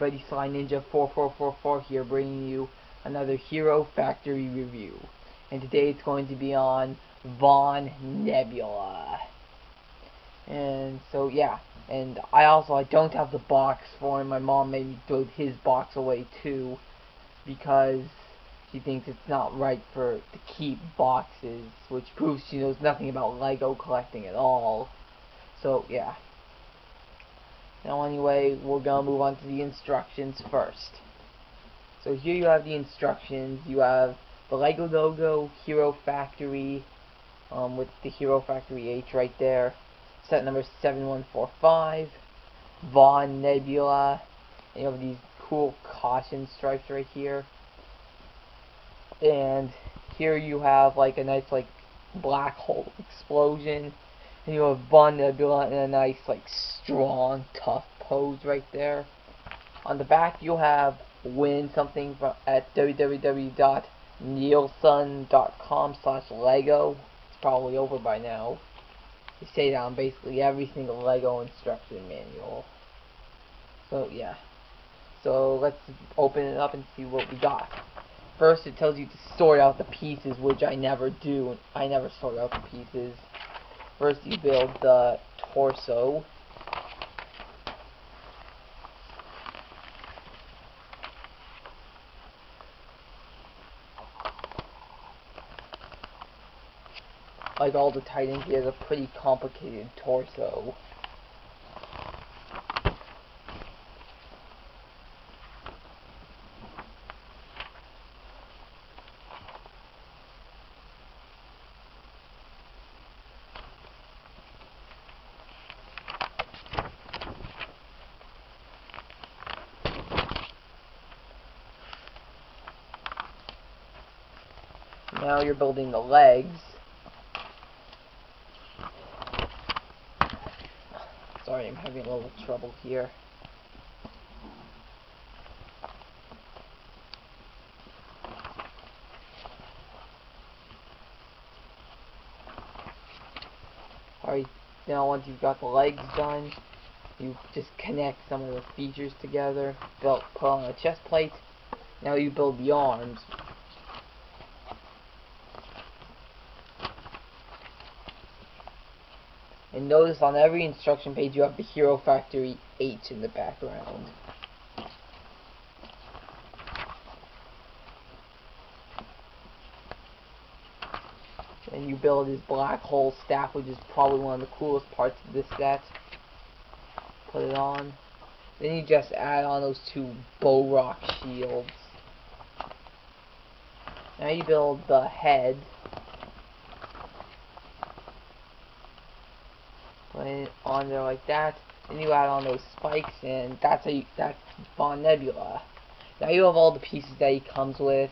everybody, Sly Ninja 4444 here, bringing you another Hero Factory review. And today it's going to be on Von Nebula. And so yeah, and I don't have the box for him. My mom made me throw his box away too, because she thinks it's not right to keep boxes, which proves she knows nothing about Lego collecting at all. So yeah. Now anyway, we're gonna move on to the instructions first. So here you have the instructions. You have the Lego logo, Hero Factory, with the Hero Factory H right there. Set number 7145, Von Nebula, and you have these cool caution stripes right here. And here you have like a nice like black hole explosion. And you have Von Nebula in a nice, like, strong, tough pose right there. On the back, you'll have win something at www.nielsen.com/Lego. It's probably over by now. They say that on basically every single Lego instruction manual. So, yeah. So, let's open it up and see what we got. First, it tells you to sort out the pieces, which I never do. I never sort out the pieces. First you build the torso. Like all the Titans, he has a pretty complicated torso. Now you're building the legs. Sorry, I'm having a little trouble here. Alright, now once you've got the legs done, you just connect some of the features together. Put on a chest plate. Now you build the arms. And notice on every instruction page you have the Hero Factory H in the background. And you build his black hole staff, which is probably one of the coolest parts of this set. Put it on. Then you just add on those two bow rock shields. Now you build the head. Put it on there like that. Then you add on those spikes, and that's Von Nebula. Now you have all the pieces that he comes with,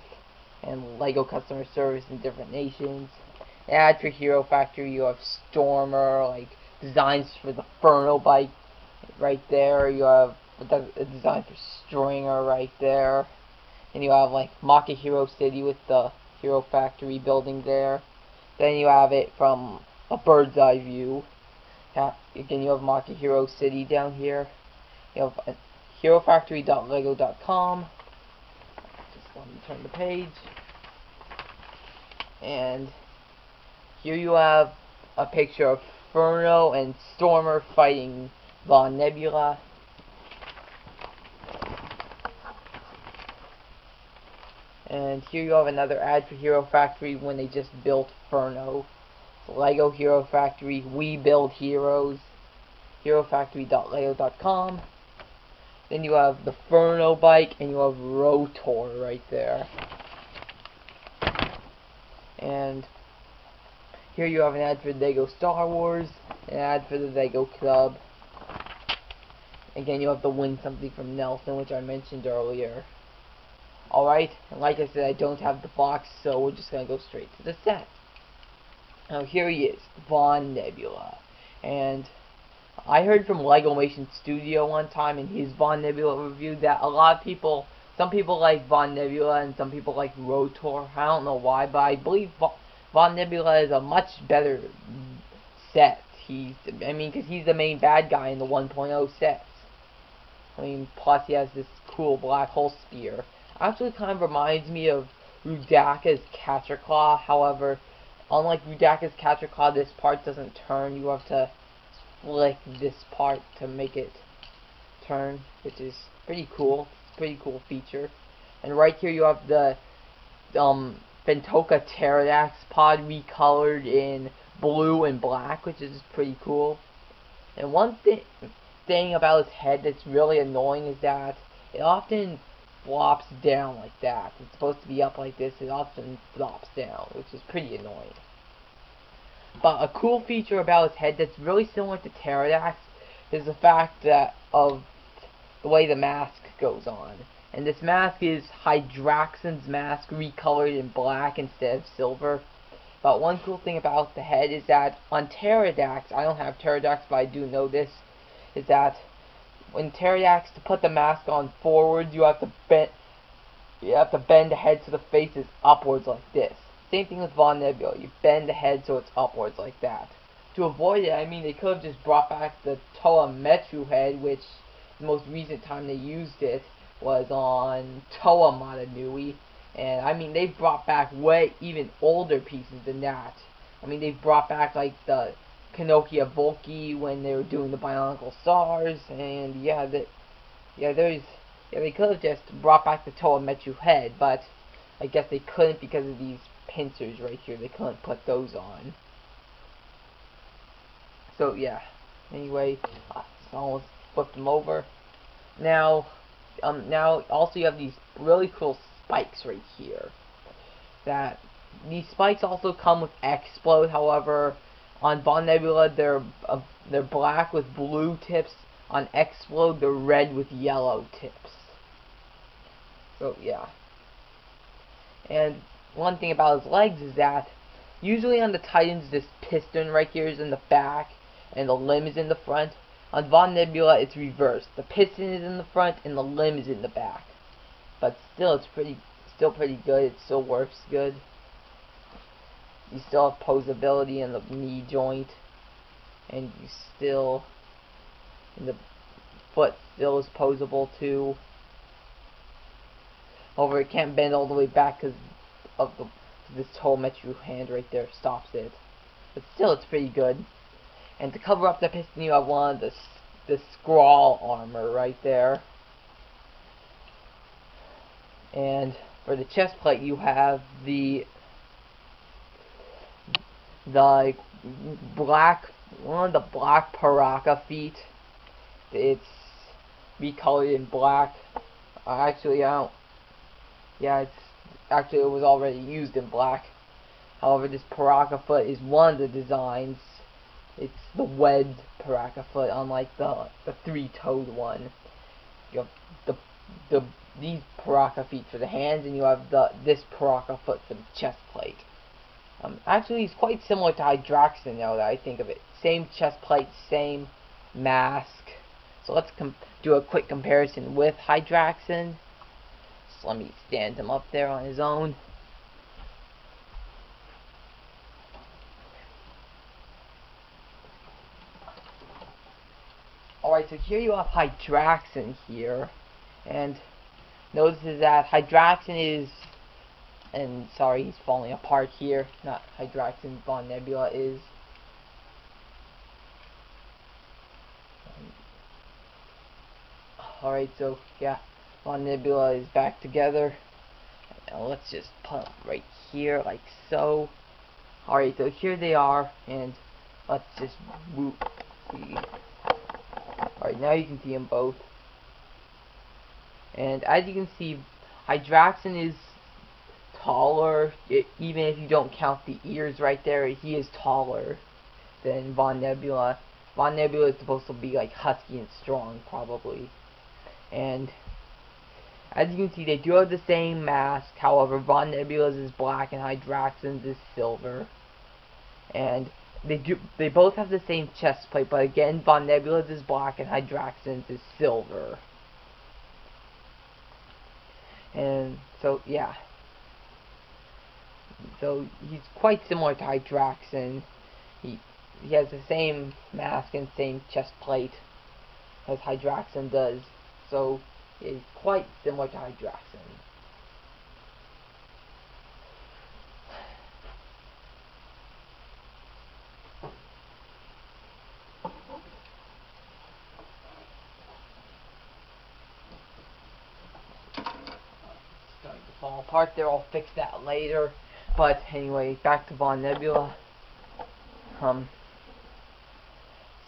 and Lego customer service in different nations. And for Hero Factory, you have Stormer, like designs for the Furno bike right there. You have a design for Stringer right there. And you have like Maka Hero City with the Hero Factory building there. Then you have it from a bird's eye view. Again, you have Maka Hero City down here. You have herofactory.lego.com. Just let me turn the page. And here you have a picture of Furno and Stormer fighting Von Nebula. And here you have another ad for Hero Factory when they just built Furno. Lego Hero Factory, we build heroes. herofactory.lego.com. Then you have the Furno bike, and you have Rotor right there. And here you have an ad for Lego Star Wars, an ad for the Lego Club. Again, you have the win something from Nelson, which I mentioned earlier. Alright, and like I said, I don't have the box, so we're just gonna go straight to the set. Now here he is, Von Nebula. And I heard from Lego Mation Studio one time in his Von Nebula review that a lot of people, some people like Von Nebula and some people like Rotor. I don't know why, but I believe Von Nebula is a much better set. Because he's the main bad guy in the 1.0 sets. I mean, plus he has this cool black hole spear. Actually kind of reminds me of Rudaka's Catcher Claw. However, unlike Rudaka's Catcher Claw, this part doesn't turn. You have to flick this part to make it turn, which is pretty cool. It's a pretty cool feature. And right here you have the Bentoka Pterodax pod recolored in blue and black, which is pretty cool. And one thing about his head that's really annoying is that it often flops down like that. It's supposed to be up like this, it often flops down, which is pretty annoying. But a cool feature about his head that's really similar to Pterodax is the fact that of the way the mask goes on. And this mask is Hydraxon's mask recolored in black instead of silver. But one cool thing about the head is that on Pterodax, I don't have Pterodax but I do know this, is that when Pterodax, to put the mask on forward, you have to bend the head so the face is upwards like this. Same thing with Von Nebula, you bend the head so it's upwards like that. To avoid it, I mean, they could have just brought back the Toa Metru head, which the most recent time they used it was on Toa Matanui. And I mean, they've brought back way even older pieces than that. I mean, they've brought back like the Kanokia Volki when they were doing the Bionicle Stars, and they could have just brought back the Toa Metru head, but I guess they couldn't because of these pincers right here. They couldn't put those on. So yeah. Anyway, so almost flipped them over. Now also you have these really cool spikes right here. That these spikes also come with Explode. However, on Von Nebula they're black with blue tips. On Explode they're red with yellow tips. So yeah. And one thing about his legs is that usually on the Titans this piston right here is in the back and the limb is in the front. On Von Nebula it's reversed. The piston is in the front and the limb is in the back. But still it's still pretty good. It still works good. You still have posability in the knee joint, and you still, and the foot still is posable too. However, it can't bend all the way back because of this Toa Metru hand right there stops it. But still, it's pretty good. And to cover up the piston, you have one of the Scrawl armor right there. And for the chest plate, you have the black, one of the black Paraka feet. It's recolored in black. Actually, I don't. Yeah, it was already used in black. However, this Paraka foot is one of the designs. It's the webbed Paraka foot, unlike the three-toed one. You have these Paraka feet for the hands, and you have this Paraka foot for the chest plate. Actually, it's quite similar to Hydraxon now that I think of it. Same chest plate, same mask. So let's do a quick comparison with Hydraxon. So let me stand him up there on his own. Alright, so here you have Hydraxon here. And notice that Hydraxon is, and sorry, he's falling apart here. Not Hydraxon, Von Nebula is. Alright, so yeah, Von Nebula is back together. Now let's just put them right here, like so. Alright, so here they are, and let's just see. Alright, now you can see them both. And as you can see, Hydraxon is taller, even if you don't count the ears right there, he is taller than Von Nebula. Von Nebula is supposed to be like husky and strong, probably. And as you can see, they do have the same mask. However, Von Nebula's is black and Hydraxon's is silver. And they both have the same chest plate, but again, Von Nebula's is black and Hydraxon's is silver. And so yeah. So he's quite similar to Hydraxon. He has the same mask and same chest plate as Hydraxon does. So is quite similar to Hydraxin. Starting to fall apart there, I'll fix that later. But anyway, back to Von Nebula.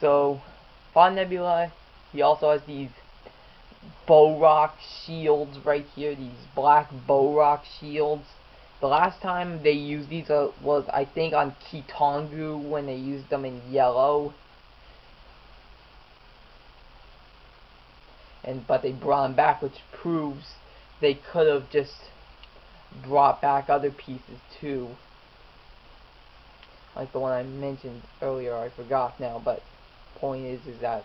So Von Nebula, he also has these bow rock shields right here, these black bow rock shields. The last time they used these was, I think, on Kitongu when they used them in yellow. But they brought them back, which proves they could have just brought back other pieces too. Like the one I mentioned earlier, I forgot now, but point is that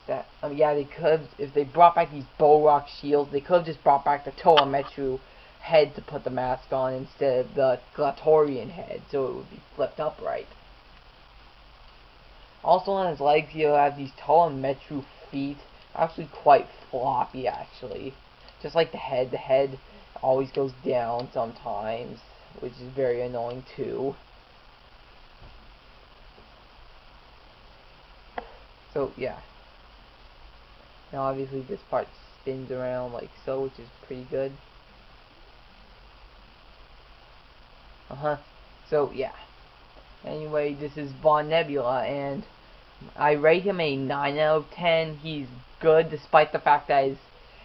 yeah, they could, if they brought back these bow rock shields, they could have just brought back the Toametru head to put the mask on instead of the Glatorian head, so it would be flipped upright. Also on his legs, he'll have these Toametru feet, actually quite floppy actually. Just like the head always goes down sometimes, which is very annoying too. So yeah. Now obviously this part spins around like so, which is pretty good. So yeah. Anyway, this is Von Nebula, and I rate him a 9 out of 10. He's good despite the fact that his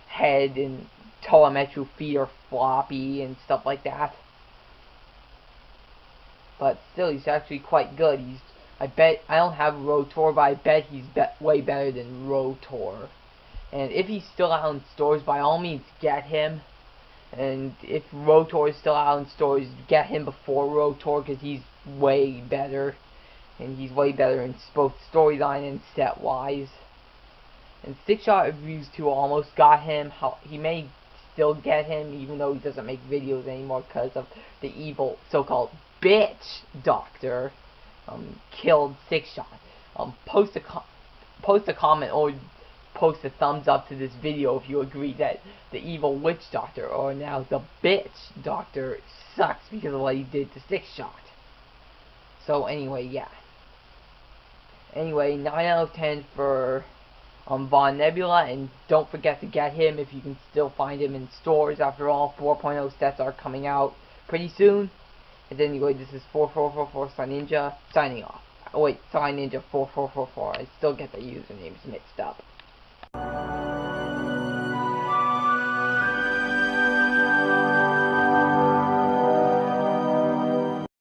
head and Toametru feet are floppy and stuff like that. But still, he's actually quite good. I bet, I don't have Rotor, but I bet he's way better than Rotor. And if he's still out in stores, by all means get him. And if Rotor is still out in stores, get him before Rotor, because he's way better. And he's way better in both storyline and set-wise. And sixshot reviews too almost got him. He may still get him, even though he doesn't make videos anymore because of the evil so-called bitch doctor killed sixshot. Post a comment or post a thumbs up to this video if you agree that the evil witch doctor, or now the bitch doctor, sucks because of what he did to sixshot. So anyway, yeah. Anyway, 9 out of 10 for Von Nebula, and don't forget to get him if you can still find him in stores. After all, 4.0 sets are coming out pretty soon. And anyway, this is 4444 Sun Ninja signing off. Oh wait, Sun Ninja 4444. I still get the usernames mixed up.